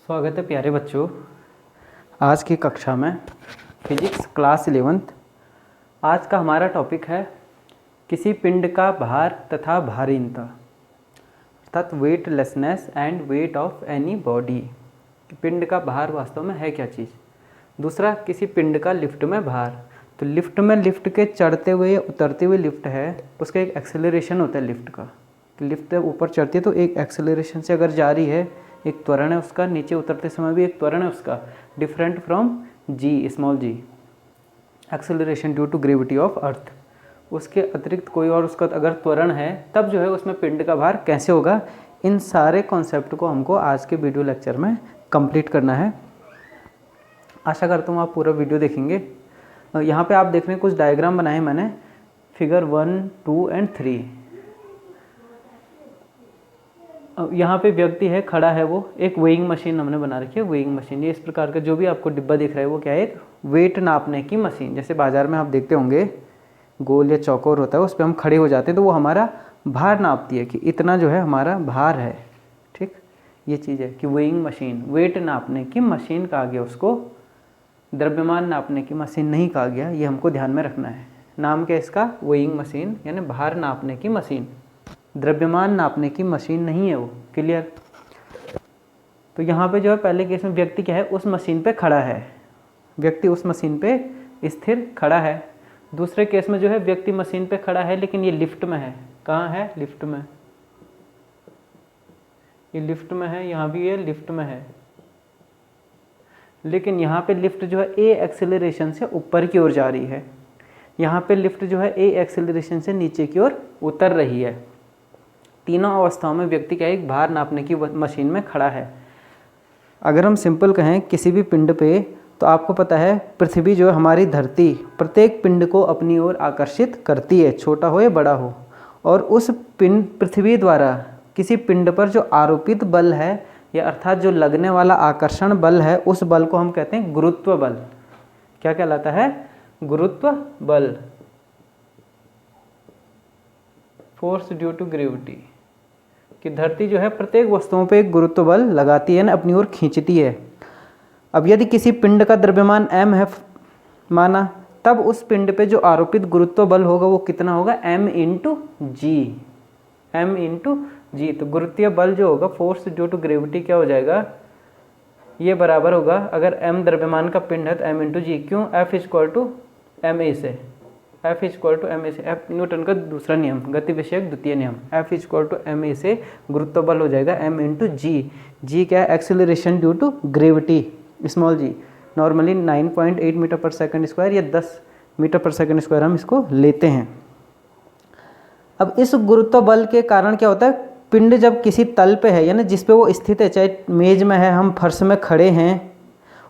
स्वागत है प्यारे बच्चों। आज की कक्षा में फिजिक्स क्लास 11th। आज का हमारा टॉपिक है किसी पिंड का भार तथा भारीनता, अर्थात weightlessness and weight of any body. पिंड का भार वास्तव में है क्या चीज़। दूसरा, किसी पिंड का लिफ्ट में भार। तो लिफ्ट में लिफ्ट के चढ़ते हुए या उतरते हुए लिफ्ट है, उसका एक एक्सेलरेशन होता है लिफ्ट का। लिफ्ट ऊपर चढ़ती है तो एक एक्सेलरेशन से अगर जा रही है, एक त्वरण है उसका, नीचे उतरते समय भी एक त्वरण है उसका, different from G, small G, acceleration due to gravity of earth. उसके अतिरिक्त कोई और उसका अगर त्वरण है तब जो है उसमें पिंड का भार कैसे होगा। इन सारे कॉन्सेप्ट को हमको आज के वीडियो लेक्चर में कंप्लीट करना है। आशा करता हूँ आप पूरा वीडियो देखेंगे। यहाँ पे आप देख रहे हैं कुछ डायग्राम बनाए मैंने, फिगर 1, 2 एंड 3। यहाँ पे व्यक्ति है, खड़ा है, वो एक वेइंग मशीन हमने बना रखी है। वेइंग मशीन ये इस प्रकार का जो भी आपको डिब्बा दिख रहा है वो क्या है, एक वेट नापने की मशीन। जैसे बाजार में आप देखते होंगे गोल या चौकोर होता है, उस पर हम खड़े हो जाते हैं तो वो हमारा भार नापती है कि इतना जो है हमारा भार है। ठीक, ये चीज़ है कि वेइंग मशीन, वेट नापने की मशीन कहा गया उसको, द्रव्यमान नापने की मशीन नहीं कहा गया। ये हमको ध्यान में रखना है। नाम क्या है इसका, वेइंग मशीन, यानी भार नापने की मशीन। द्रव्यमान नापने की मशीन नहीं है वो। क्लियर। तो यहाँ पे जो है पहले केस में व्यक्ति क्या है, उस मशीन पे खड़ा है, व्यक्ति उस मशीन पे स्थिर खड़ा है। दूसरे केस में जो है व्यक्ति मशीन पे खड़ा है लेकिन ये लिफ्ट में है। कहाँ है, लिफ्ट में। ये लिफ्ट में है, यहाँ भी ये लिफ्ट में है, लेकिन यहाँ पे लिफ्ट जो है ए एक्सेलरेशन से ऊपर की ओर जा रही है, यहाँ पे लिफ्ट जो है ए एक्सेलरेशन से नीचे की ओर उतर रही है। तीनों अवस्थाओं में व्यक्ति क्या एक भार नापने की मशीन में खड़ा है। अगर हम सिंपल कहें किसी भी पिंड पे, तो आपको पता है पृथ्वी जो है हमारी धरती प्रत्येक पिंड को अपनी ओर आकर्षित करती है, छोटा हो या बड़ा हो। और उस पिंड, पृथ्वी द्वारा किसी पिंड पर जो आरोपित बल है, या अर्थात जो लगने वाला आकर्षण बल है, उस बल को हम कहते हैं गुरुत्व बल। क्या कहलाता है, गुरुत्व बल, फोर्स ड्यू टू ग्रेविटी। कि धरती जो है प्रत्येक वस्तुओं पे एक गुरुत्व बल लगाती है ना, अपनी ओर खींचती है। अब यदि किसी पिंड का द्रव्यमान m है माना, तब उस पिंड पे जो आरोपित गुरुत्व बल होगा वो कितना होगा, m इंटू जी। m इंटू जी। तो गुरुत्वीय बल जो होगा, फोर्स ड्यू टू ग्रेविटी, क्या हो जाएगा, ये बराबर होगा, अगर m द्रव्यमान का पिंड है तो m इंटू जी। क्यों, F equal to M A से, F equal to M A से, F न्यूटन का दूसरा नियम, गति विषयक द्वितीय नियम। F equal to M A से गुरुत्व बल हो जाएगा m इंटू जी। जी क्या है, acceleration due to gravity, small G. Normally 9.8 metre पर सेकंड स्क्वायर या 10 मीटर पर सेकंड स्क्वायर हम इसको लेते हैं। अब इस गुरुत्व बल के कारण क्या होता है, पिंड जब किसी तल पे है, यानी जिस पे वो स्थित है, चाहे मेज में है, हम फर्श में खड़े हैं,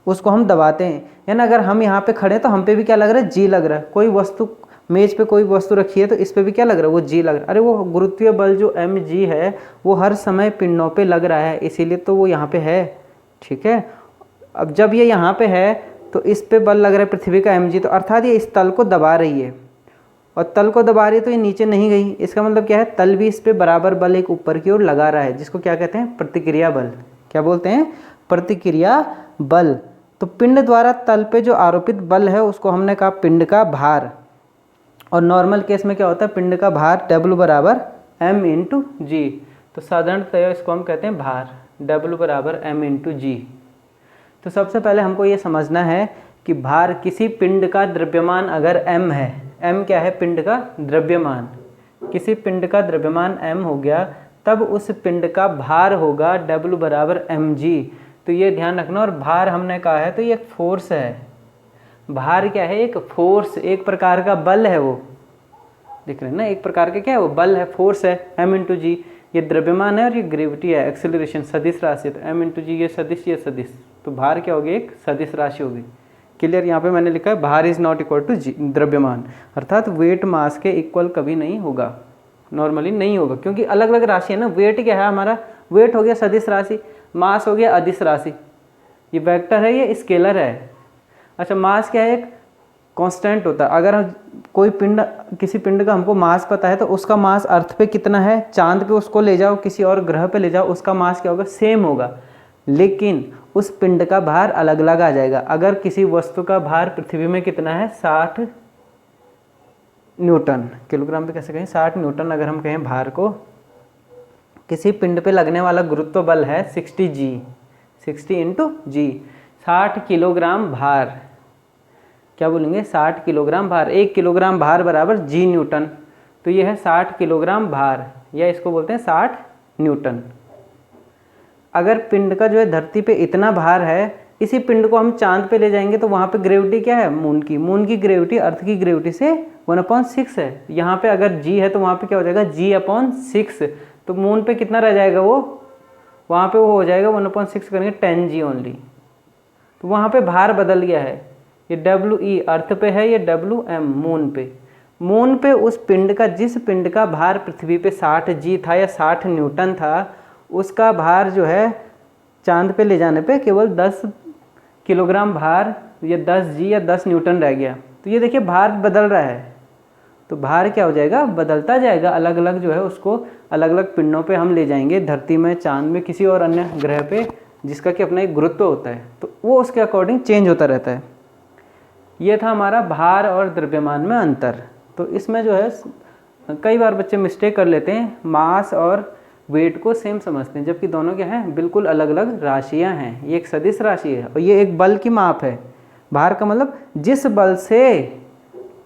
उसको हम दबाते हैं। यानी अगर हम यहाँ पे खड़े हैं तो हम पे भी क्या लग रहा है, जी लग रहा है। कोई वस्तु, मेज पे कोई वस्तु रखी है तो इस पे भी क्या लग रहा है, वो जी लग रहा है। अरे वो गुरुत्वीय बल जो एम जी है वो हर समय पिंडों पे लग रहा है, इसीलिए तो वो यहाँ पे है। ठीक है। अब जब ये यहाँ पे है तो इस पे बल लग रहा है पृथ्वी का एम जी, तो अर्थात ये इस तल को दबा रही है, और तल को दबा रही है तो ये नीचे नहीं गई। इसका मतलब क्या है, तल भी इस पे बराबर बल एक ऊपर की ओर लगा रहा है, जिसको क्या कहते हैं, प्रतिक्रिया बल। क्या बोलते हैं, प्रतिक्रिया बल। तो पिंड द्वारा तल पे जो आरोपित बल है उसको हमने कहा पिंड का भार। और नॉर्मल केस में क्या होता है, पिंड का भार W बराबर m इंटू जी। तो साधारणतः इसको हम कहते हैं भार, W बराबर m इंटू जी। तो सबसे पहले हमको ये समझना है कि भार, किसी पिंड का द्रव्यमान अगर m है, m क्या है, पिंड का द्रव्यमान, किसी पिंड का द्रव्यमान m हो गया, तब उस पिंड का भार होगा W बराबर mg। तो ये ध्यान रखना। और भार हमने कहा है तो ये एक फोर्स है। भार क्या है, एक फोर्स, एक प्रकार का बल है। वो देख रहे हैं ना, एक प्रकार का क्या है, वो बल है, फोर्स है, m इंटू जी। ये द्रव्यमान है और ये ग्रेविटी है, एक्सेलरेशन, सदिश राशि। तो m इंटू जी, ये सदिश, ये सदिश, तो भार क्या होगी, एक सदिश राशि होगी। क्लियर। यहाँ पे मैंने लिखा है भार इज नॉट इक्वल टू द्रव्यमान, अर्थात वेट मास के इक्वल कभी नहीं होगा, नॉर्मली नहीं होगा, क्योंकि अलग अलग राशि है ना। वेट क्या है हमारा, वेट हो गया सदिश राशि, मास हो गया अदिश राशि। ये वेक्टर है, ये स्केलर है। अच्छा, मास क्या है, एक कांस्टेंट होता है। अगर कोई पिंड, किसी पिंड का हमको मास पता है तो उसका मास अर्थ पे कितना है, चांद पे उसको ले जाओ, किसी और ग्रह पे ले जाओ, उसका मास क्या होगा, सेम होगा। लेकिन उस पिंड का भार अलग अलग आ जाएगा। अगर किसी वस्तु का भार पृथ्वी में कितना है 60 न्यूटन, किलोग्राम पे कैसे कहें 60 न्यूटन, अगर हम कहें भार को, किसी पिंड पे लगने वाला गुरुत्व बल है 60 जी, 60 इंटू जी, 60 किलोग्राम भार, क्या बोलेंगे 60 किलोग्राम भार, 1 किलोग्राम भार बराबर जी न्यूटन, तो ये है 60 किलोग्राम भार, या इसको बोलते हैं 60 न्यूटन। अगर पिंड का जो है धरती पे इतना भार है, इसी पिंड को हम चांद पे ले जाएंगे तो वहाँ पे ग्रेविटी क्या है, मून की ग्रेविटी अर्थ की ग्रेविटी से 1/6 है। यहाँ पे अगर जी है तो वहाँ पे क्या हो जाएगा g/6, तो मून पे कितना रह जाएगा वो, वहाँ पे वो हो जाएगा 1/6 करेंगे 10 जी ओनली, तो वहाँ पे भार बदल गया है, ये WE अर्थ पे है, ये WM मून पे उस पिंड का, जिस पिंड का भार पृथ्वी पे 60 जी था या 60 न्यूटन था, उसका भार जो है चांद पे ले जाने पे केवल 10 किलोग्राम भार या 10 जी या 10 न्यूटन रह गया। तो ये देखिए भार बदल रहा है, तो भार क्या हो जाएगा, बदलता जाएगा, अलग अलग जो है उसको अलग अलग पिंडों पे हम ले जाएंगे, धरती में, चांद में, किसी और अन्य ग्रह पे जिसका कि अपना एक गुरुत्व होता है, तो वो उसके अकॉर्डिंग चेंज होता रहता है। ये था हमारा भार और द्रव्यमान में अंतर। तो इसमें जो है कई बार बच्चे मिस्टेक कर लेते हैं, मास और वेट को सेम समझते हैं, जबकि दोनों क्या हैं, बिल्कुल अलग अलग राशियां हैं। ये एक सदिश राशि है और ये एक बल की माप है। भार का मतलब जिस बल से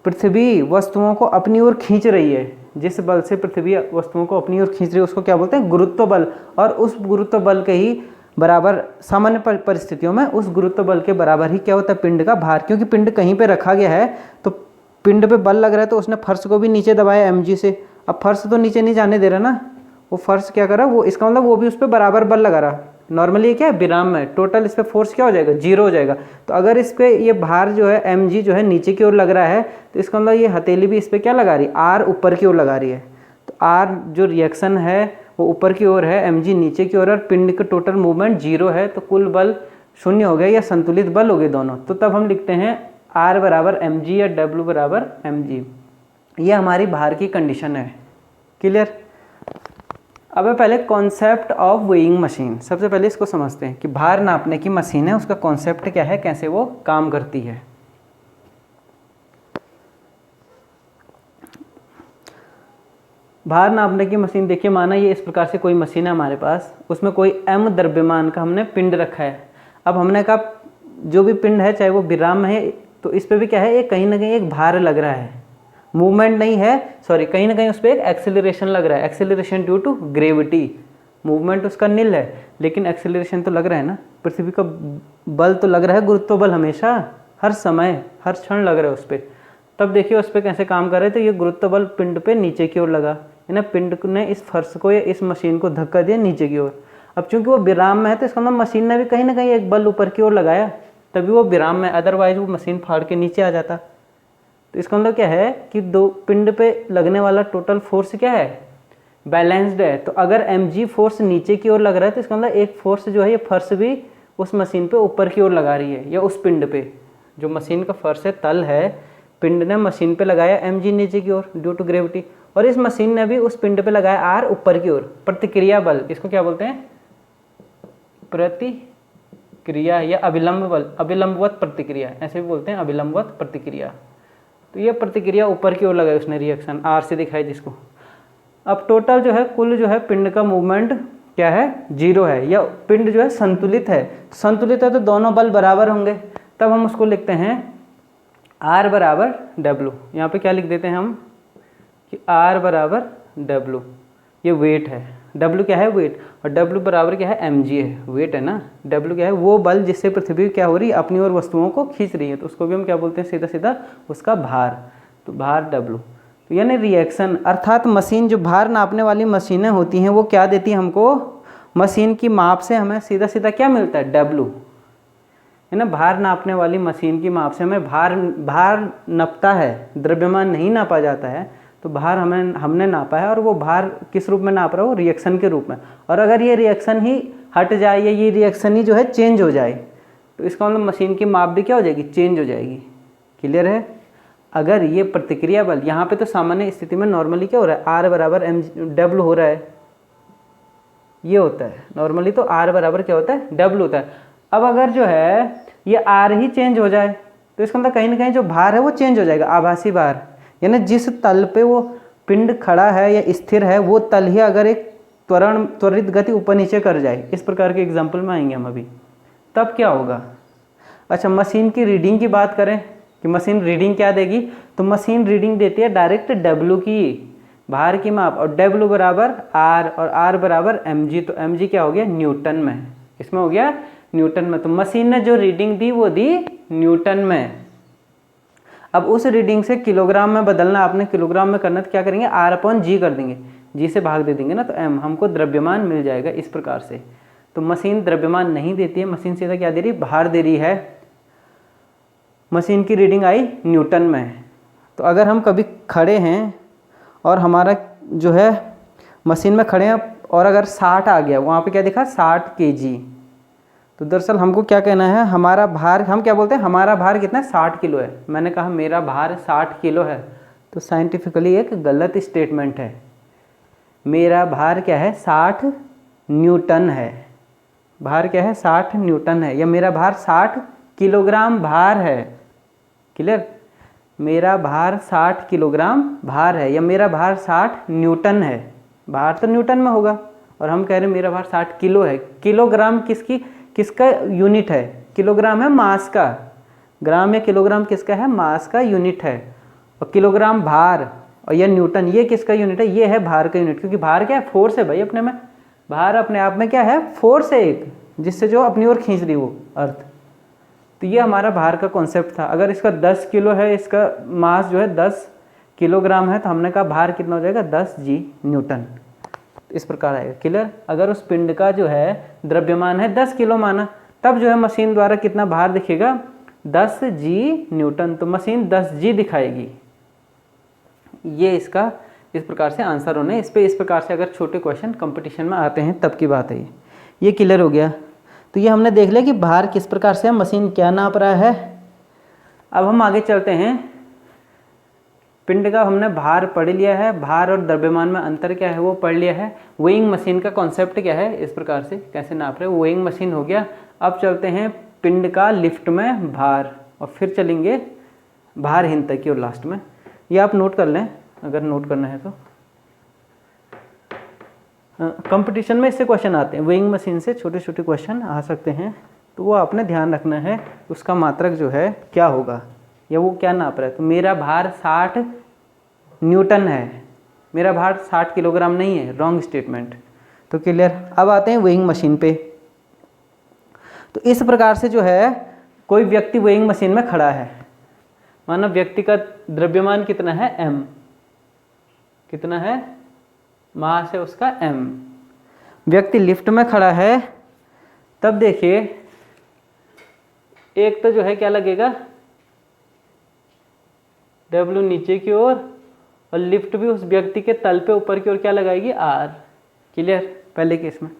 पृथ्वी वस्तुओं को अपनी ओर खींच रही है, जिस बल से पृथ्वी वस्तुओं को अपनी ओर खींच रही है उसको क्या बोलते हैं, गुरुत्व बल। और उस गुरुत्व बल के ही बराबर सामान्य परिस्थितियों में उस गुरुत्व बल के बराबर ही क्या होता है, पिंड का भार। क्योंकि पिंड कहीं पे रखा गया है तो पिंड पे बल लग रहा है, तो उसने फर्श को भी नीचे दबाया mg से। अब फर्श तो नीचे नहीं जाने दे रहा ना, वो फर्श क्या कर रहा है, वो इसका मतलब वो भी उस पर बराबर बल लगा रहा। नॉर्मली क्या है, विराम में टोटल इस पर फोर्स क्या हो जाएगा, 0 हो जाएगा। तो अगर इस पर ये भार जो है mg जो है नीचे की ओर लग रहा है, तो इसका मतलब ये हथेली भी इस पर क्या लगा रही है, r ऊपर की ओर लगा रही है। तो r जो रिएक्शन है वो ऊपर की ओर है, mg नीचे की ओर, और पिंड का टोटल मूवमेंट 0 है, तो कुल बल 0 हो गया या संतुलित बल हो गए दोनों। तो तब हम लिखते हैं r बराबर mg या w बराबर mg। ये हमारी भार की कंडीशन है। क्लियर। अब पहले कॉन्सेप्ट ऑफ वेइंग मशीन, सबसे पहले इसको समझते हैं कि भार नापने की मशीन है, उसका कॉन्सेप्ट क्या है, कैसे वो काम करती है। भार नापने की मशीन देखिए, माना ये इस प्रकार से कोई मशीन है हमारे पास, उसमें कोई m द्रव्यमान का हमने पिंड रखा है। अब हमने कहा जो भी पिंड है चाहे वो विराम में है, तो इस पर भी क्या है, एक कहीं ना कहीं एक भार लग रहा है, मूवमेंट नहीं है, सॉरी, कहीं ना कहीं उस पर एक एक्सेलरेशन लग रहा है, acceleration due to gravity. Movement उसका नील है लेकिन एक्सेलरेशन तो लग रहा है ना, पृथ्वी का बल तो लग रहा है, गुरुत्व बल हमेशा हर समय हर क्षण लग रहा है उस पर। तब देखिए उस पर कैसे काम कर रहे, तो ये गुरुत्व बल पिंड पे नीचे की ओर लगा है ना, पिंड ने इस फर्श को या इस मशीन को धक्का दिया नीचे की ओर। अब चूंकि वो विराम में है तो इसका मतलब मशीन ने भी कहीं ना कहीं एक बल ऊपर की ओर लगाया, तभी वो विराम में, अदरवाइज वो मशीन फाड़ के नीचे आ जाता। तो इसका मतलब क्या है कि दो पिंड पे लगने वाला टोटल फोर्स क्या है, बैलेंस्ड है। तो अगर mg फोर्स नीचे की ओर लग रहा है तो इसका मतलब एक फोर्स जो है ये फर्श भी उस मशीन पे ऊपर की ओर लगा रही है, या उस पिंड पे, जो मशीन का फर्श है, तल है, पिंड ने मशीन पे लगाया mg नीचे की ओर ड्यू टू ग्रेविटी, और इस मशीन ने भी उस पिंड पे लगाया r ऊपर की ओर, प्रतिक्रिया बल। इसको क्या बोलते हैं, प्रतिक्रिया या अभिलंब बल, अभिलंबवत प्रतिक्रिया, ऐसे भी बोलते हैं, अभिलंबवत प्रतिक्रिया। तो ये प्रतिक्रिया ऊपर की ओर लगाई उसने, रिएक्शन r से दिखाई जिसको। अब टोटल जो है कुल जो है पिंड का मूवमेंट क्या है, 0 है, या पिंड जो है संतुलित है। संतुलित है तो दोनों बल बराबर होंगे, तब हम उसको लिखते हैं r बराबर w। यहाँ पे क्या लिख देते हैं हम कि r बराबर w, ये वेट है, w क्या है, वेट, और w बराबर क्या है, mg है, वेट है ना। w क्या है, वो बल जिससे पृथ्वी क्या हो रही है, अपनी ओर वस्तुओं को खींच रही है, तो उसको भी हम क्या बोलते हैं, सीधा सीधा उसका भार। तो भार w, तो यानी रिएक्शन, अर्थात मशीन, जो भार नापने वाली मशीनें होती हैं वो क्या देती हैं हमको, मशीन की माप से हमें सीधा सीधा क्या मिलता है, w है ना। भार नापने वाली मशीन की माप से हमें भार नपता है, द्रव्यमान नहीं नापा जाता है। तो भार हमने नापा है, और वो भार किस रूप में नाप रहा हो, रिएक्शन के रूप में। और अगर ये रिएक्शन ही हट जाए या ये रिएक्शन ही जो है चेंज हो जाए, तो इसका मतलब मशीन की माप भी क्या हो जाएगी, चेंज हो जाएगी। क्लियर है। अगर ये प्रतिक्रिया बल, यहाँ पे तो सामान्य स्थिति में नॉर्मली क्या हो रहा है, r बराबर w हो रहा है, ये होता है नॉर्मली, तो r बराबर क्या होता है, w होता है। अब अगर जो है ये आर ही चेंज हो जाए तो इसका मतलब कहीं ना कहीं जो भार है वो चेंज हो जाएगा, आभासी भार, यानी जिस तल पे वो पिंड खड़ा है या स्थिर है वो तल ही अगर एक त्वरित गति ऊपर नीचे कर जाए, इस प्रकार के एग्जाम्पल में आएंगे हम अभी, तब क्या होगा। अच्छा, मशीन की रीडिंग की बात करें कि मशीन रीडिंग क्या देगी, तो मशीन रीडिंग देती है डायरेक्ट डब्ल्यू की, भार की माप, और डब्ल्यू बराबर आर और आर बराबर एम जी, तो एम जी क्या हो गया न्यूटन में, इसमें हो गया न्यूटन में। तो मशीन ने जो रीडिंग दी वो दी न्यूटन में। अब उस रीडिंग से किलोग्राम में बदलना, आपने किलोग्राम में करना तो क्या करेंगे, आर अपॉन जी कर देंगे, जी से भाग दे देंगे ना, तो एम, हमको द्रव्यमान मिल जाएगा इस प्रकार से। तो मशीन द्रव्यमान नहीं देती है, मशीन सीधा क्या दे रही, भार दे रही है। मशीन की रीडिंग आई न्यूटन में। तो अगर हम कभी खड़े हैं और हमारा जो है मशीन में खड़े हैं और अगर 60 आ गया, वहाँ पे क्या दिखा 60 kg, तो दरअसल हमको क्या कहना है, हमारा भार, हम क्या बोलते हैं हमारा भार कितना है 60 किलो है, मैंने कहा मेरा भार 60 किलो है, तो साइंटिफिकली एक गलत स्टेटमेंट है। मेरा भार क्या है 60 न्यूटन है, भार क्या है 60 न्यूटन है, या मेरा भार 60 किलोग्राम भार है, क्लियर, मेरा भार 60 किलोग्राम भार है, या मेरा भार 60 न्यूटन है, भार तो न्यूटन में होगा, और हम कह रहे हैं मेरा भार 60 किलो है। किलोग्राम किसका यूनिट है, किलोग्राम है मास का, ग्राम या किलोग्राम किसका है, मास का यूनिट है, और किलोग्राम भार, और यह न्यूटन ये किसका यूनिट है, ये है भार का यूनिट, क्योंकि भार क्या है फोर्स है भाई अपने में, भार अपने आप में क्या है फोर्स है एक, जिससे जो अपनी ओर खींच रही वो अर्थ। तो ये हमारा भार का कॉन्सेप्ट था। अगर इसका 10 किलो है, इसका मास जो है 10 किलोग्राम है, तो हमने कहा भार कितना हो जाएगा 10 जी न्यूटन, इस प्रकार आएगा, क्लियर। अगर उस पिंड का जो है द्रव्यमान है 10 किलो माना, तब जो है मशीन द्वारा कितना भार दिखेगा 10 जी न्यूटन, तो मशीन 10 जी दिखाएगी। ये इसका इस प्रकार से आंसर होने, इस पे इस प्रकार से अगर छोटे क्वेश्चन कंपटीशन में आते हैं तब की बात है ये क्लियर हो गया। तो ये हमने देख लिया कि भार किस प्रकार से मशीन क्या नाप रहा है। अब हम आगे चलते हैं, पिंड का हमने भार पढ़ लिया है, भार और द्रव्यमान में अंतर क्या है वो पढ़ लिया है। वेइंग मशीन का कॉन्सेप्ट क्या है, इस प्रकार से कैसे नाप रहे हो, वेइंग मशीन हो गया। अब चलते हैं पिंड का लिफ्ट में भार, और फिर चलेंगे भारहीनता की और लास्ट में। ये आप नोट कर लें अगर नोट करना है तो। कंपटीशन में इससे क्वेश्चन आते हैं, वेइंग मशीन से छोटे छोटे क्वेश्चन आ सकते हैं, तो वो आपने ध्यान रखना है उसका मात्रक जो है क्या होगा या वो क्या नाप रहा है। तो मेरा भार 60 न्यूटन है, मेरा भार 60 किलोग्राम नहीं है, रॉन्ग स्टेटमेंट। तो क्लियर। अब आते हैं वेइंग मशीन पे। तो इस प्रकार से जो है कोई व्यक्ति वेइंग मशीन में खड़ा है, माना व्यक्ति का द्रव्यमान कितना है m, कितना है मास है उसका m, व्यक्ति लिफ्ट में खड़ा है, तब देखिए एक तो जो है क्या लगेगा W नीचे की ओर, और लिफ्ट भी उस व्यक्ति के तल पे ऊपर की ओर क्या लगाएगी R, क्लियर। पहले केस में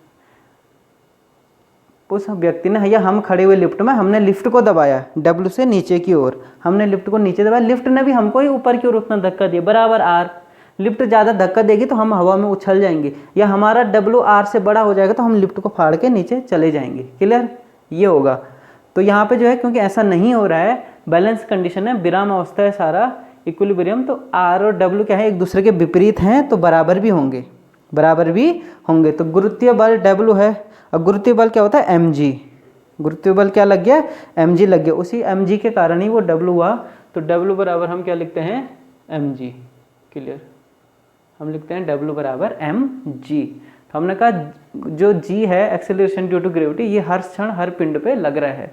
उस व्यक्ति ने, या हम खड़े हुए लिफ्ट में, हमने लिफ्ट को दबाया W से नीचे की ओर, हमने लिफ्ट को नीचे दबाया, लिफ्ट ने भी हमको ही ऊपर की ओर उतना धक्का दिया, बराबर R। लिफ्ट ज़्यादा धक्का देगी तो हम हवा में उछल जाएंगे, या हमारा W R से बड़ा हो जाएगा तो हम लिफ्ट को फाड़ के नीचे चले जाएंगे, क्लियर। ये होगा। तो यहाँ पे जो है क्योंकि ऐसा नहीं हो रहा है, बैलेंस कंडीशन है, विराम अवस्था है सारा, इक्विलिब्रियम, तो R और W क्या है एक दूसरे के विपरीत हैं, तो बराबर भी होंगे, बराबर भी होंगे। तो गुरुत्वीय बल W है, और गुरुत्वीय बल क्या होता है mg, गुरुत्वीय बल क्या लग गया mg लग गया, उसी mg के कारण ही वो W हुआ। तो W बराबर हम क्या लिखते हैं mg, क्लियर। हम लिखते हैं W बराबर mg। तो हमने कहा जो g है एक्सेलरेशन ड्यू टू ग्रेविटी, ये हर क्षण हर पिंड पे लग रहा है।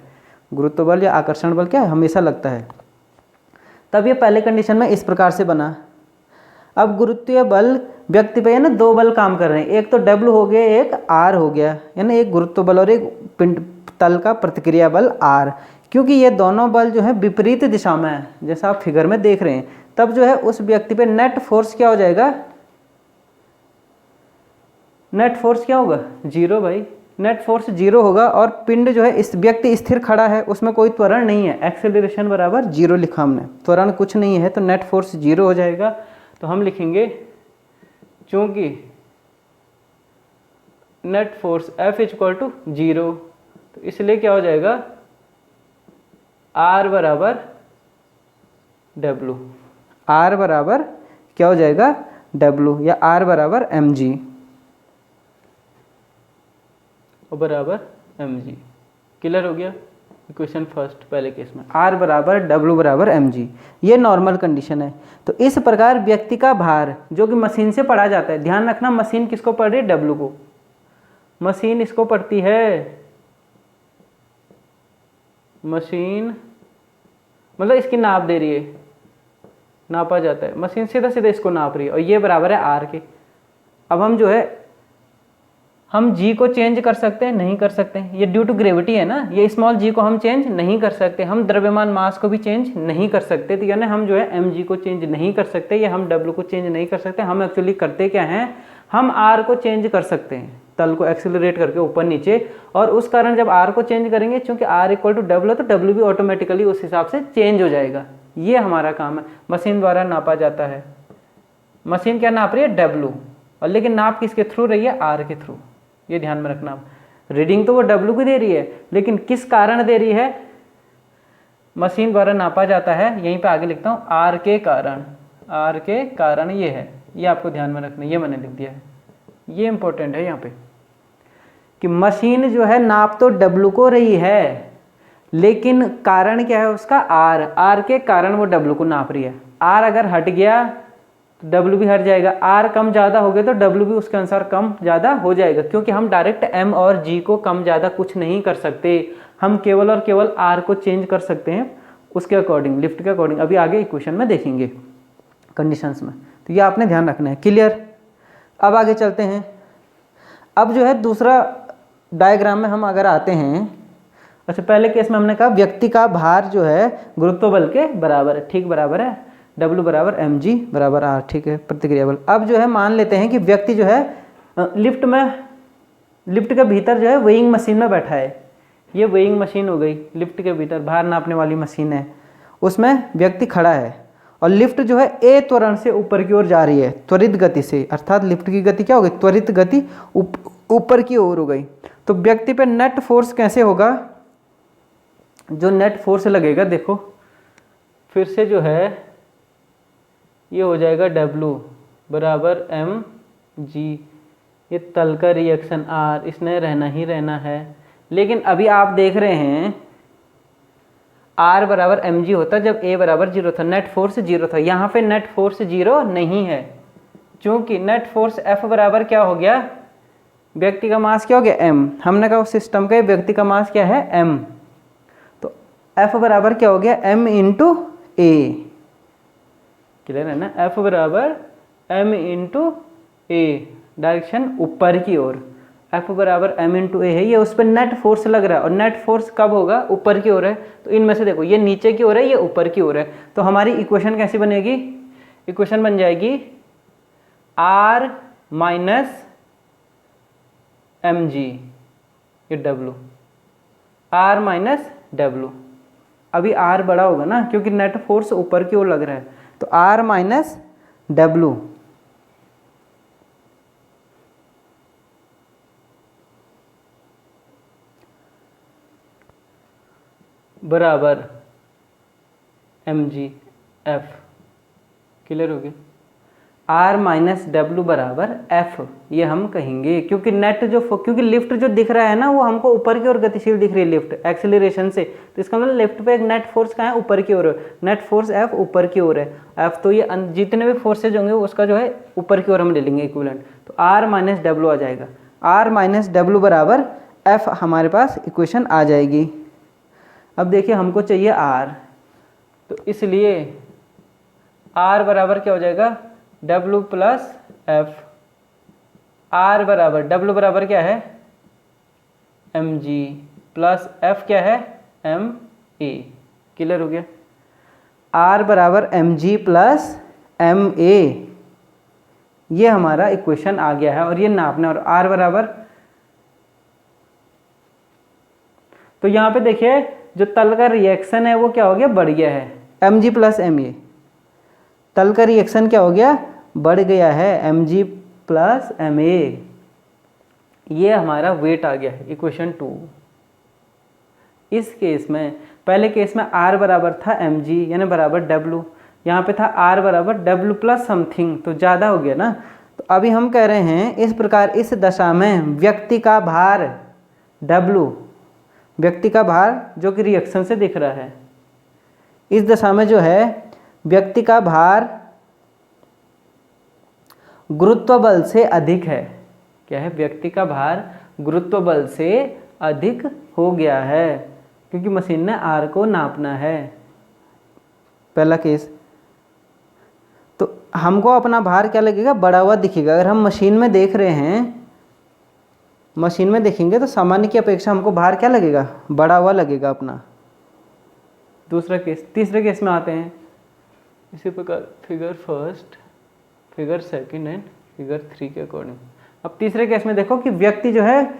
गुरुत्व बल या आकर्षण बल क्या है हमेशा लगता है। तब ये पहले कंडीशन में इस प्रकार से बना। अब गुरुत्वीय बल व्यक्ति पे ना दो बल काम कर रहे हैं, एक तो W हो गया, एक R हो गया, यानी एक गुरुत्व बल और एक पिंड तल का प्रतिक्रिया बल R। क्योंकि ये दोनों बल जो है विपरीत दिशा में है, जैसा आप फिगर में देख रहे हैं, तब जो है उस व्यक्ति पे नेट फोर्स क्या हो जाएगा, नेट फोर्स क्या होगा 0 भाई, नेट फोर्स 0 होगा। और पिंड जो है इस व्यक्ति स्थिर खड़ा है, उसमें कोई त्वरण नहीं है, एक्सेलरेशन बराबर 0 लिखा हमने, त्वरण कुछ नहीं है, तो नेट फोर्स 0 हो जाएगा। तो हम लिखेंगे चूंकि net force F equal to 0, तो इसलिए क्या हो जाएगा, R बराबर W, R बराबर क्या हो जाएगा W, या R बराबर mg और बराबर mg। क्लियर हो गया इक्वेशन फर्स्ट पहले केस में, R बराबर W बराबर mg, ये नॉर्मल कंडीशन है। तो इस प्रकार व्यक्ति का भार जो कि मशीन से पढ़ा जाता है, ध्यान रखना मशीन किसको पढ़ रही है, W को, मशीन इसको पढ़ती है, मशीन मतलब इसकी नाप दे रही है, नापा जाता है, मशीन सीधा सीधा इसको नाप रही है, और ये बराबर है R के। अब हम जो है हम g को चेंज कर सकते हैं, नहीं कर सकते, ये ड्यू टू ग्रेविटी है ना, ये स्मॉल g को हम चेंज नहीं कर सकते, हम द्रव्यमान मास को भी चेंज नहीं कर सकते, तो यानी हम जो है mg को चेंज नहीं कर सकते, या हम w को चेंज नहीं कर सकते। हम एक्चुअली करते क्या हैं, हम r को चेंज कर सकते हैं, तल को एक्सेलरेट करके ऊपर नीचे, और उस कारण जब r को चेंज करेंगे, चूंकि r इक्वल टू w है, तो w भी ऑटोमेटिकली उस हिसाब से चेंज हो जाएगा। ये हमारा काम है, मशीन द्वारा नापा जाता है। मशीन क्या नाप रही है, w, और लेकिन नाप किसके थ्रू रही है, r के थ्रू, ये ध्यान में रखना। रीडिंग तो वो W की दे रही है, लेकिन किस कारण दे रही है, मशीन द्वारा नापा जाता है। यहीं पे आगे लिखता हूँ R के कारण, R के कारण ये है, ये आपको ध्यान में रखना, ये मैंने लिख दिया है, ये इंपॉर्टेंट है यहाँ पे कि मशीन जो है नाप तो W को रही है, लेकिन कारण क्या है उसका, R के कारण वो W को नाप रही है। R अगर हट गया तो W भी हट जाएगा, R कम ज़्यादा हो गया तो W भी उसके अनुसार कम ज़्यादा हो जाएगा, क्योंकि हम डायरेक्ट M और G को कम ज़्यादा कुछ नहीं कर सकते, हम केवल और केवल R को चेंज कर सकते हैं उसके अकॉर्डिंग, लिफ्ट के अकॉर्डिंग। अभी आगे इक्वेशन में देखेंगे कंडीशंस में, तो ये आपने ध्यान रखना है। क्लियर, अब आगे चलते हैं। अब जो है दूसरा डायग्राम में हम अगर आते हैं, अच्छा पहले केस में हमने कहा व्यक्ति का भार जो है गुरुत्व बल के बराबर है, ठीक बराबर है, W बराबर mg बराबर R, ठीक है, प्रतिक्रिया बल। अब जो है मान लेते हैं कि व्यक्ति जो है लिफ्ट के भीतर जो है वेइंग मशीन में बैठा है, ये वेइंग मशीन हो गई, लिफ्ट के भीतर भार नापने वाली मशीन है, उसमें व्यक्ति खड़ा है, और लिफ्ट जो है A त्वरण से ऊपर की ओर जा रही है, त्वरित गति से, अर्थात लिफ्ट की गति क्या हो गई, त्वरित गति ऊपर की ओर हो गई। तो व्यक्ति पे नेट फोर्स कैसे होगा, जो नेट फोर्स लगेगा, देखो फिर से जो है ये हो जाएगा W बराबर mg, ये तल का रिएक्शन R, इसने रहना ही रहना है। लेकिन अभी आप देख रहे हैं R बराबर mg होता जब A बराबर 0 था, नेट फोर्स 0 था, यहाँ पे नेट फोर्स 0 नहीं है, क्योंकि नेट फोर्स F बराबर क्या हो गया, व्यक्ति का मास क्या हो गया m, हमने कहा उस सिस्टम का व्यक्ति का मास क्या है m, तो F बराबर क्या हो गया m इंटू A, क्लियर है ना, F बराबर m इंटू A, डायरेक्शन ऊपर की ओर, F बराबर m इंटू A है, ये उस पर नेट फोर्स लग रहा है, और नेट फोर्स कब होगा, ऊपर की ओर है, तो इनमें से देखो ये नीचे की ओर है, ये ऊपर की ओर है, तो हमारी इक्वेशन कैसी बनेगी, इक्वेशन बन जाएगी R माइनस mg, ये W, R माइनस W, अभी R बड़ा होगा ना, क्योंकि नेट फोर्स ऊपर की ओर लग रहा है, तो R माइनस W बराबर mg F, क्लियर हो गया, R माइनस W बराबर F, ये हम कहेंगे, क्योंकि क्योंकि लिफ्ट जो दिख रहा है ना वो हमको ऊपर की ओर गतिशील दिख रही है, लिफ्ट एक्सेलरेशन से, तो इसका मतलब लिफ्ट पे एक नेट फोर्स कहाँ है, ऊपर की ओर, नेट फोर्स F ऊपर की ओर है, F तो ये जितने भी फोर्सेज होंगे उसका जो है ऊपर की ओर हम ले लेंगे इक्विवेलेंट, तो R माइनस W आ जाएगा, R माइनस W बराबर F हमारे पास इक्वेशन आ जाएगी। अब देखिए हमको चाहिए R, तो इसलिए R बराबर क्या हो जाएगा, W प्लस F, R बराबर W बराबर क्या है mg प्लस F क्या है ma, क्लियर हो गया, R बराबर mg प्लस ma, ये हमारा इक्वेशन आ गया है, और ये नापना, और R बराबर, तो यहाँ पे देखिए जो तल का रिएक्शन है वो क्या हो गया, बढ़ गया है, mg प्लस ma, तल का रिएक्शन क्या हो गया, बढ़ गया है, mg प्लस ma, ये हमारा वेट आ गया है, इक्वेशन 2, इस केस में, पहले केस में r बराबर था mg यानी बराबर w, यहाँ पे था r बराबर w प्लस समथिंग, तो ज़्यादा हो गया ना। तो अभी हम कह रहे हैं इस प्रकार इस दशा में व्यक्ति का भार w, व्यक्ति का भार जो कि रिएक्शन से दिख रहा है, इस दशा में जो है व्यक्ति का भार गुरुत्व बल से अधिक है। क्या है? व्यक्ति का भार गुरुत्व बल से अधिक हो गया है, क्योंकि मशीन ने r को नापना है, पहला केस। तो हमको अपना भार क्या लगेगा? बढ़ा हुआ दिखेगा। अगर हम मशीन में देख रहे हैं, मशीन में देखेंगे तो सामान्य की अपेक्षा हमको भार क्या लगेगा? बढ़ा हुआ लगेगा अपना। दूसरा केस। तीसरे केस में आते हैं इसी प्रकार figure first, figure second and figure 3 के अकॉर्डिंग। अब तीसरे केस में देखो कि व्यक्ति जो है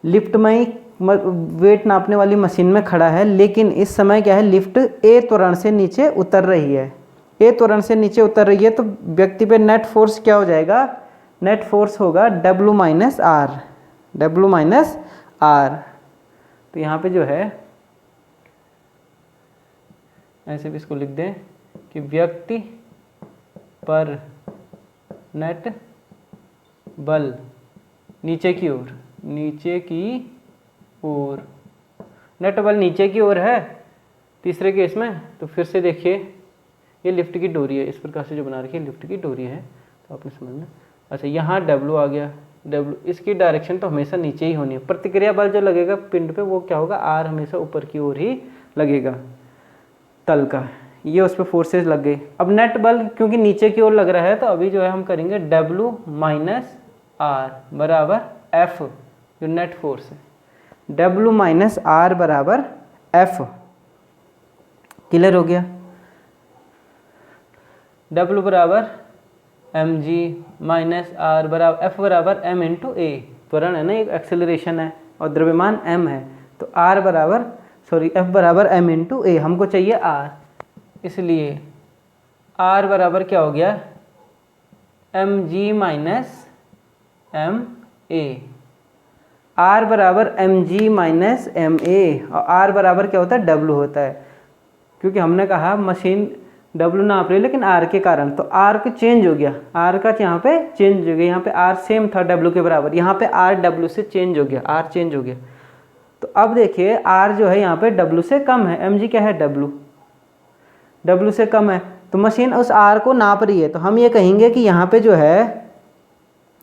लिफ्ट में ही वेट नापने वाली मशीन में खड़ा है, लेकिन इस समय क्या है, लिफ्ट ए त्वरण से नीचे उतर रही है, ए त्वरण से नीचे उतर रही है, तो व्यक्ति पे नेट फोर्स क्या हो जाएगा? नेट फोर्स होगा W minus R, W minus R. तो यहाँ पे जो है ऐसे भी इसको लिख दें कि व्यक्ति पर नेट बल नीचे की ओर, नीचे की ओर, नेट बल नीचे की ओर है तीसरे केस में। तो फिर से देखिए ये लिफ्ट की डोरी है, इस प्रकार से जो बना रखी है लिफ्ट की डोरी है, तो आपने समझना। अच्छा, यहाँ W आ गया, W, इसकी डायरेक्शन तो हमेशा नीचे ही होनी है। प्रतिक्रिया बल जो लगेगा पिंड पे वो क्या होगा? R हमेशा ऊपर की ओर ही लगेगा तल का। ये उस पर फोर्सेज लग गई। अब नेट बल क्योंकि नीचे की ओर लग रहा है, तो अभी जो है हम करेंगे W माइनस आर बराबर F, जो नेट फोर्स है, W माइनस आर बराबर F। क्लियर हो गया? W बराबर mg माइनस आर बराबर F बराबर m इंटू ए, त्वरण है ना, एक एक्सेलरेशन है और द्रव्यमान m है, तो R बराबर F बराबर m इंटू ए, हमको चाहिए R, इसलिए R बराबर क्या हो गया? mg minus m a, R बराबर mg माइनस m a, और R बराबर क्या होता है? W होता है, क्योंकि हमने कहा मशीन W नाप रही है लेकिन R के कारण, तो R का चेंज हो गया, R का यहाँ पे चेंज हो गया, यहाँ पे R सेम था W के बराबर, यहाँ पे R W से चेंज हो गया, R चेंज हो गया। तो अब देखिए R जो है यहाँ पे W से कम है, mg क्या है? W से कम है, तो मशीन उस R को नाप रही है, तो हम ये कहेंगे कि यहाँ पे जो है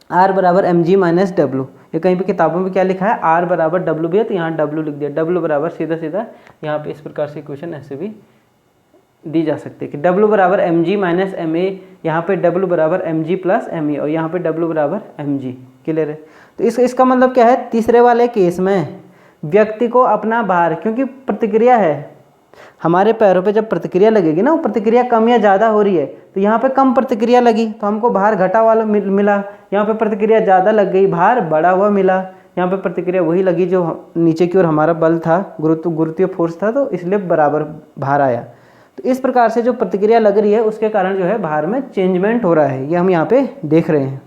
R बराबर mg माइनस W। ये कहीं पे किताबों में क्या लिखा है? R बराबर W भी है, तो यहाँ W लिख दिया, W बराबर सीधा सीधा यहाँ पे इस प्रकार से इक्वेशन ऐसे भी दी जा सकती है कि W बराबर mg माइनस ma, यहाँ पे W बराबर mg प्लस ma, और यहाँ पे W बराबर mg। क्लियर है? तो इसका मतलब क्या है? तीसरे वाले केस में व्यक्ति को अपना भार, क्योंकि प्रतिक्रिया है, हमारे पैरों पे जब प्रतिक्रिया लगेगी ना, वो प्रतिक्रिया कम या ज़्यादा हो रही है, तो यहाँ पे कम प्रतिक्रिया लगी तो हमको भार घटा वाला मिला, यहाँ पे प्रतिक्रिया ज़्यादा लग गई, भार बढ़ा हुआ मिला, यहाँ पे प्रतिक्रिया वही लगी जो नीचे की ओर हमारा बल था, गुरुत्वीय फोर्स था, तो इसलिए बराबर भार आया। तो इस प्रकार से जो प्रतिक्रिया लग रही है उसके कारण जो है भार में चेंजमेंट हो रहा है, ये हम यहाँ पे देख रहे हैं।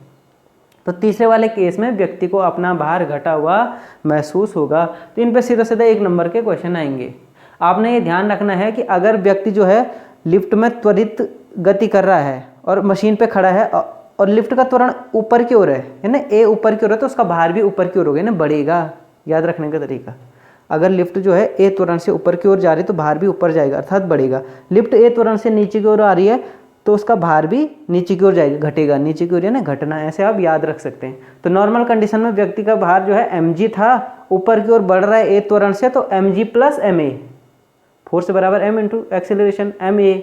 तो तीसरे वाले केस में व्यक्ति को अपना भार घटा हुआ महसूस होगा। तो इन पे सीधा सीधा 1 नंबर के क्वेश्चन आएंगे। आपने ये ध्यान रखना है कि अगर व्यक्ति जो है लिफ्ट में त्वरित गति कर रहा है और मशीन पे खड़ा है और लिफ्ट का त्वरण ऊपर की ओर है ना, ए ऊपर की ओर है, तो उसका भार भी ऊपर की ओर होगा ना, बढ़ेगा। याद रखने का तरीका, अगर लिफ्ट जो है ए त्वरण से ऊपर की ओर जा रही है तो भार भी ऊपर जाएगा, अर्थात बढ़ेगा। लिफ्ट ए त्वरण से नीचे की ओर आ रही है तो उसका भार भी नीचे की ओर जाएगा, घटेगा, नीचे की ओर ना घटना, ऐसे आप याद रख सकते हैं। तो नॉर्मल कंडीशन में व्यक्ति का भार जो है mg था, ऊपर की ओर बढ़ रहा है ए त्वरण से, तो mg प्लस ma, फोर्स बराबर m इंटू एक्सेलरेशन ma।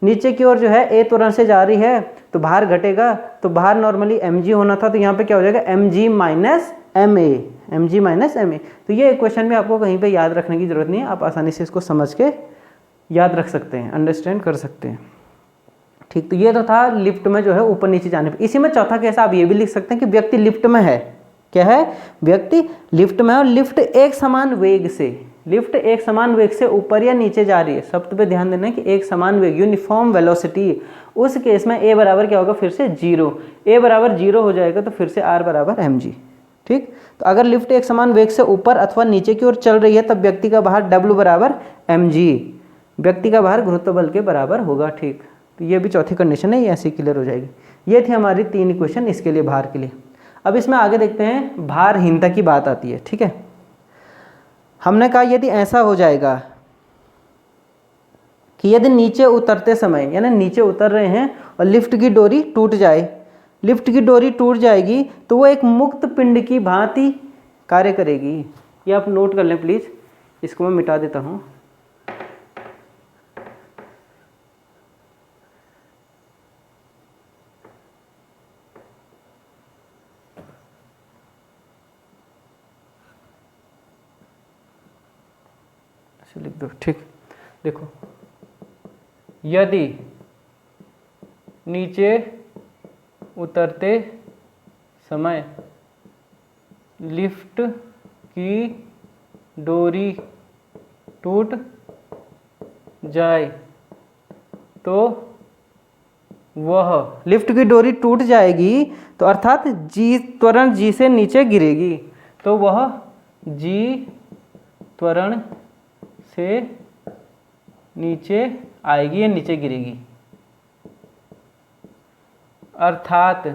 नीचे की ओर जो है ए त्वरण से जा रही है तो भार घटेगा, तो भार नॉर्मली mg होना था, तो यहाँ पे क्या हो जाएगा? mg minus ma, mg minus ma। तो ये इक्वेशन भी आपको कहीं पे याद रखने की जरूरत नहीं है, आप आसानी से इसको समझ के याद रख सकते हैं, अंडरस्टैंड कर सकते हैं। ठीक, तो ये तो था लिफ्ट में जो है ऊपर नीचे जाने पे। इसी में चौथा केस आप ये भी लिख सकते हैं कि व्यक्ति लिफ्ट में है, क्या है? व्यक्ति लिफ्ट में है और लिफ्ट एक समान वेग से ऊपर या नीचे जा रही है। शब्द पे ध्यान देना है कि एक समान वेग, यूनिफॉर्म वेलोसिटी। उस केस में ए बराबर क्या होगा? फिर से 0, ए बराबर 0 हो जाएगा, तो फिर से r बराबर mg। ठीक। तो अगर लिफ्ट एक समान वेग से ऊपर अथवा नीचे की ओर चल रही है तब व्यक्ति का भार W बराबर mg, व्यक्ति का भार गुरुत्व बल के बराबर होगा। ठीक, तो ये भी चौथी कंडीशन है, ये ऐसे क्लियर हो जाएगी। ये थी हमारी 3 इक्वेशन इसके लिए, भार के लिए। अब इसमें आगे देखते हैं, भारहीनता की बात आती है। ठीक है, हमने कहा यदि ऐसा हो जाएगा कि यदि नीचे उतरते समय, यानी नीचे उतर रहे हैं और लिफ्ट की डोरी टूट जाए, लिफ्ट की डोरी टूट जाएगी तो वो एक मुक्त पिंड की भांति कार्य करेगी। ये आप नोट कर लें प्लीज़, इसको मैं मिटा देता हूँ। ऐसे लिख दो। ठीक, देखो, यदि नीचे उतरते समय लिफ्ट की डोरी टूट जाए तो वह, लिफ्ट की डोरी टूट जाएगी तो अर्थात जी त्वरण जी से नीचे गिरेगी, तो वह जी त्वरण से नीचे आएगी या नीचे गिरेगी। अर्थात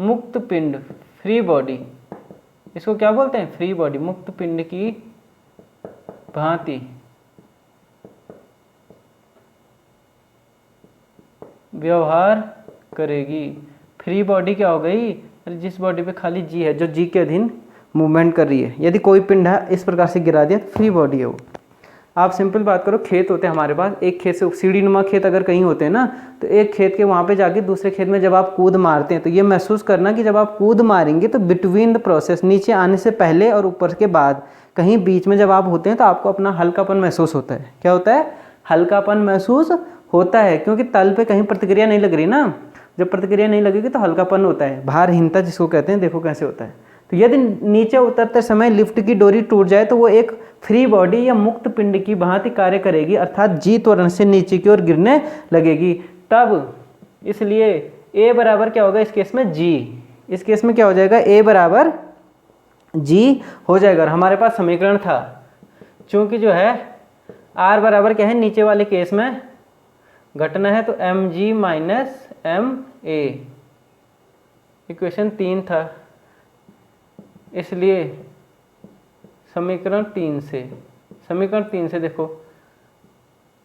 मुक्त पिंड, फ्री बॉडी, इसको क्या बोलते हैं, फ्री बॉडी, मुक्त पिंड की भांति व्यवहार करेगी। फ्री बॉडी क्या हो गई, जिस बॉडी पे खाली जी है, जो जी के अधीन मूवमेंट कर रही है। यदि कोई पिंड है इस प्रकार से गिरा दिया तो फ्री बॉडी है वो। आप सिंपल बात करो, खेत होते हैं हमारे पास, एक खेत से सीढ़ी नुमा खेत अगर कहीं होते हैं ना, तो एक खेत के वहाँ पे जाके दूसरे खेत में जब आप कूद मारते हैं तो ये महसूस करना कि जब आप कूद मारेंगे तो बिटवीन द प्रोसेस, नीचे आने से पहले और ऊपर के बाद, कहीं बीच में जब आप होते हैं तो आपको अपना हल्कापन महसूस होता है। क्या होता है, हल्कापन महसूस होता है, क्योंकि तल पे कहीं प्रतिक्रिया नहीं लग रही ना। जब प्रतिक्रिया नहीं लगेगी तो हल्कापन होता है, भारहीनता जिसको कहते हैं। देखो कैसे होता है। तो यदि नीचे उतरते समय लिफ्ट की डोरी टूट जाए तो वो एक फ्री बॉडी या मुक्त पिंड की भांति कार्य करेगी, अर्थात जी त्वरण से नीचे की ओर गिरने लगेगी। तब इसलिए ए बराबर क्या होगा इस केस में, जी। इस केस में क्या हो जाएगा, ए बराबर जी हो जाएगा। और हमारे पास समीकरण था, चूंकि जो है आर बराबर क्या है, नीचे वाले केस में घटना है तो M G minus M A, equation 3 था, इसलिए समीकरण 3 से देखो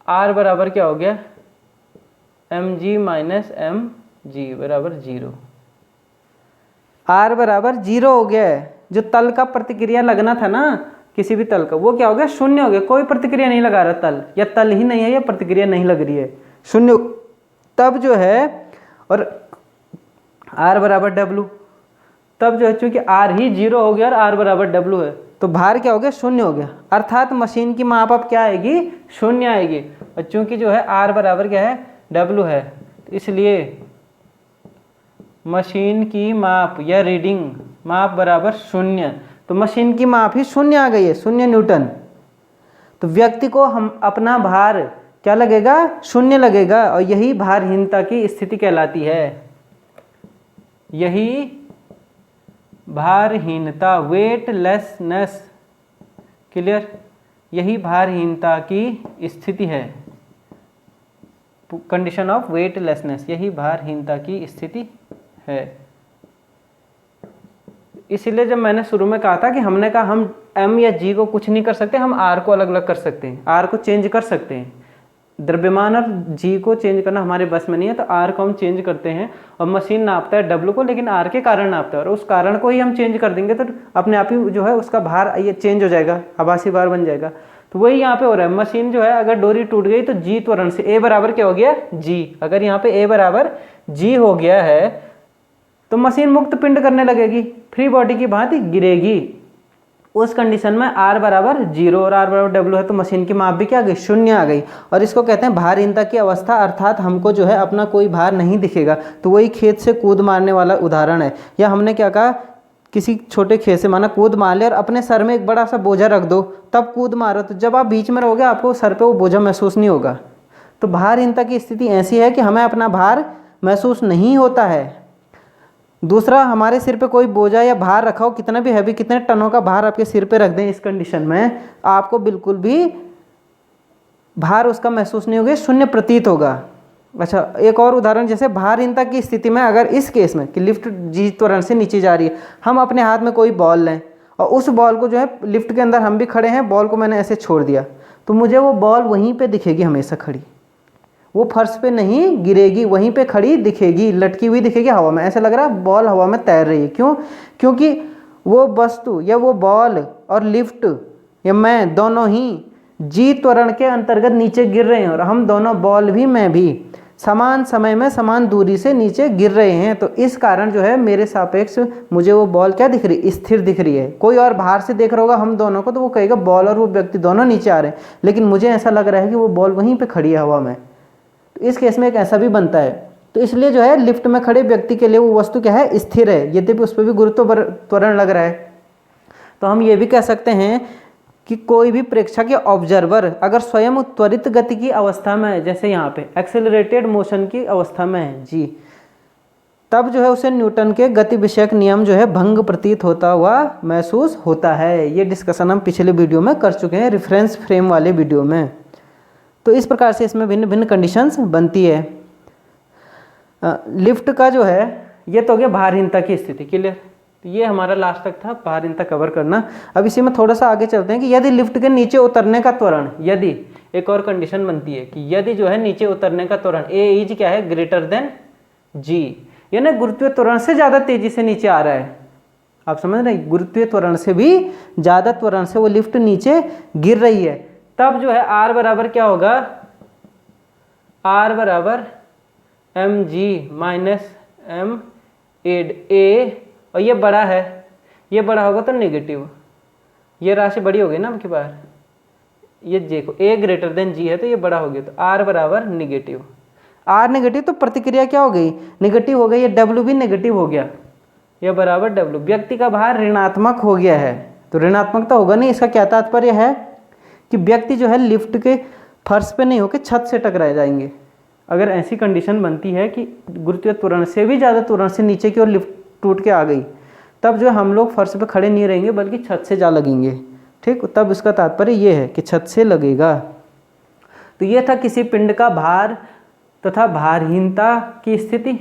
R बराबर क्या हो गया, M G minus M G बराबर 0। R बराबर 0 हो गया है। जो तल का प्रतिक्रिया लगना था ना किसी भी तल का, वो क्या हो गया, शून्य हो गया। कोई प्रतिक्रिया नहीं लगा रहा तल, या तल ही नहीं है या प्रतिक्रिया नहीं लग रही है, शून्य। तब जो है, और R बराबर W, तब जो है चूंकि R ही 0 हो गया और R बराबर W है तो भार क्या हो गया, शून्य हो गया। अर्थात मशीन की माप अब क्या आएगी, शून्य आएगी। और चूंकि जो है R बराबर क्या है, W है, तो इसलिए मशीन की माप या रीडिंग माप बराबर शून्य। तो मशीन की माप ही शून्य आ गई है, 0 न्यूटन। तो व्यक्ति को हम अपना भार क्या लगेगा, शून्य लगेगा। और यही भारहीनता की स्थिति कहलाती है। यही भारहीनता, वेटलेसनेस, क्लियर, यही भारहीनता की स्थिति है, कंडीशन ऑफ वेटलेसनेस, यही भारहीनता की स्थिति है। इसीलिए जब मैंने शुरू में कहा था कि हमने कहा हम M या G को कुछ नहीं कर सकते, हम R को अलग अलग कर सकते हैं, R को चेंज कर सकते हैं। द्रव्यमान और G को चेंज करना हमारे बस में नहीं है, तो R को हम चेंज करते हैं। और मशीन नापता है W को, लेकिन R के कारण नापता है, और उस कारण को ही हम चेंज कर देंगे तो अपने आप ही जो है उसका भार ये चेंज हो जाएगा, आभासी भार बन जाएगा। तो वही यहाँ पे हो रहा है। मशीन जो है अगर डोरी टूट गई तो G त्वरण से, A बराबर क्या हो गया, G। अगर यहाँ पे A बराबर G हो गया है तो मशीन मुक्त पिंड करने लगेगी, फ्री बॉडी की भांति गिरेगी। उस कंडीशन में R बराबर 0 और R बराबर W है तो मशीन की माप भी क्या आ गई, शून्य आ गई। और इसको कहते हैं भारहीनता की अवस्था, अर्थात हमको जो है अपना कोई भार नहीं दिखेगा। तो वही खेत से कूद मारने वाला उदाहरण है। या हमने क्या कहा, किसी छोटे खेत से माना कूद मार ले और अपने सर में एक बड़ा सा बोझा रख दो, तब कूद मारो, तो जब आप बीच में रहोगे आपको सर पे वो बोझा महसूस नहीं होगा। तो भारहीनता की स्थिति ऐसी है कि हमें अपना भार महसूस नहीं होता है। दूसरा, हमारे सिर पे कोई बोझा या भार रखा हो, कितना भी हैवी, कितने टनों का भार आपके सिर पे रख दें, इस कंडीशन में आपको बिल्कुल भी भार उसका महसूस नहीं होगा, शून्य प्रतीत होगा। अच्छा, एक और उदाहरण, जैसे भारहीनता की स्थिति में अगर इस केस में कि लिफ्ट जी त्वरण से नीचे जा रही है, हम अपने हाथ में कोई बॉल लें और उस बॉल को जो है लिफ्ट के अंदर हम भी खड़े हैं, बॉल को मैंने ऐसे छोड़ दिया, तो मुझे वो बॉल वहीं पे दिखेगी हमेशा खड़ी, वो फर्श पे नहीं गिरेगी, वहीं पे खड़ी दिखेगी, लटकी हुई दिखेगी हवा में। ऐसा लग रहा है बॉल हवा में तैर रही है। क्यों? क्योंकि वो वस्तु या वो बॉल और लिफ्ट या मैं दोनों ही जी त्वरण के अंतर्गत नीचे गिर रहे हैं, और हम दोनों, बॉल भी मैं भी, समान समय में समान दूरी से नीचे गिर रहे हैं। तो इस कारण जो है मेरे सापेक्ष मुझे वो बॉल क्या दिख रही, स्थिर दिख रही है। कोई और बाहर से देख रहा होगा हम दोनों को, तो वो कहेगा बॉल और वो व्यक्ति दोनों नीचे आ रहे हैं, लेकिन मुझे ऐसा लग रहा है कि वो बॉल वहीं पे खड़ी है हवा में। तो इस केस में एक ऐसा भी बनता है। तो इसलिए जो है लिफ्ट में खड़े व्यक्ति के लिए वो वस्तु क्या है, स्थिर है, यद्यपि उस पर भी गुरुत्व त्वरण लग रहा है। तो हम ये भी कह सकते हैं कि कोई भी प्रेक्षक या ऑब्जर्वर अगर स्वयं त्वरित गति की अवस्था में है, जैसे यहाँ पे एक्सेलरेटेड मोशन की अवस्था में है जी, तब जो है उसे न्यूटन के गति विषयक नियम जो है भंग प्रतीत होता हुआ महसूस होता है। ये डिस्कशन हम पिछले वीडियो में कर चुके हैं, रेफरेंस फ्रेम वाले वीडियो में। तो इस प्रकार से इसमें भिन्न भिन्न कंडीशंस बनती है। लिफ्ट का जो है ये तो हो गया भारहीनता की स्थिति, क्लियर। तो ये हमारा लास्ट तक था भारहीनता कवर करना। अब इसी में थोड़ा सा आगे चलते हैं कि यदि लिफ्ट के नीचे उतरने का त्वरण, यदि एक और कंडीशन बनती है कि यदि जो है नीचे उतरने का त्वरण ए इज क्या है, ग्रेटर देन जी, यानी गुरुत्वीय त्वरण से ज़्यादा तेजी से नीचे आ रहा है। आप समझ रहे हैं, गुरुत्वीय त्वरण से भी ज़्यादा त्वरण से वो लिफ्ट नीचे गिर रही है, तब जो है आर बराबर क्या होगा, आर बराबर एम जी माइनस एम एड ए, और ये बड़ा है, ये बड़ा होगा तो नेगेटिव, ये राशि बड़ी हो गई ना आपके पास, ये देखो ए ग्रेटर देन जी है तो ये बड़ा हो गया, तो आर बराबर नेगेटिव। आर नेगेटिव तो प्रतिक्रिया क्या हो गई, नेगेटिव हो गई, ये डब्ल्यू भी नेगेटिव हो गया, ये बराबर डब्ल्यू। व्यक्ति का भार ऋणात्मक हो गया है, तो ऋणात्मक तो होगा नहीं। इसका क्या तात्पर्य है कि व्यक्ति जो है लिफ्ट के फर्श पे नहीं होकर छत से टकरा जाएंगे। अगर ऐसी कंडीशन बनती है कि गुरुत्वीय त्वरण से भी ज़्यादा त्वरण से नीचे की ओर लिफ्ट टूट के आ गई, तब जो हम लोग फर्श पे खड़े नहीं रहेंगे बल्कि छत से जा लगेंगे, ठीक। तब इसका तात्पर्य ये है कि छत से लगेगा। तो ये था किसी पिंड का भार तथा भारहीनता की स्थिति,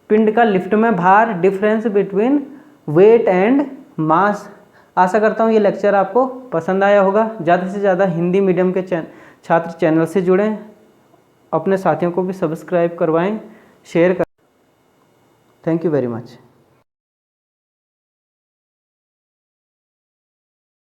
पिंड का लिफ्ट में भार, difference between weight and mass. आशा करता हूँ ये लेक्चर आपको पसंद आया होगा। ज़्यादा से ज़्यादा हिंदी मीडियम के छात्र चैनल से जुड़ें, अपने साथियों को भी सब्सक्राइब करवाएं, शेयर करें। Thank you very much.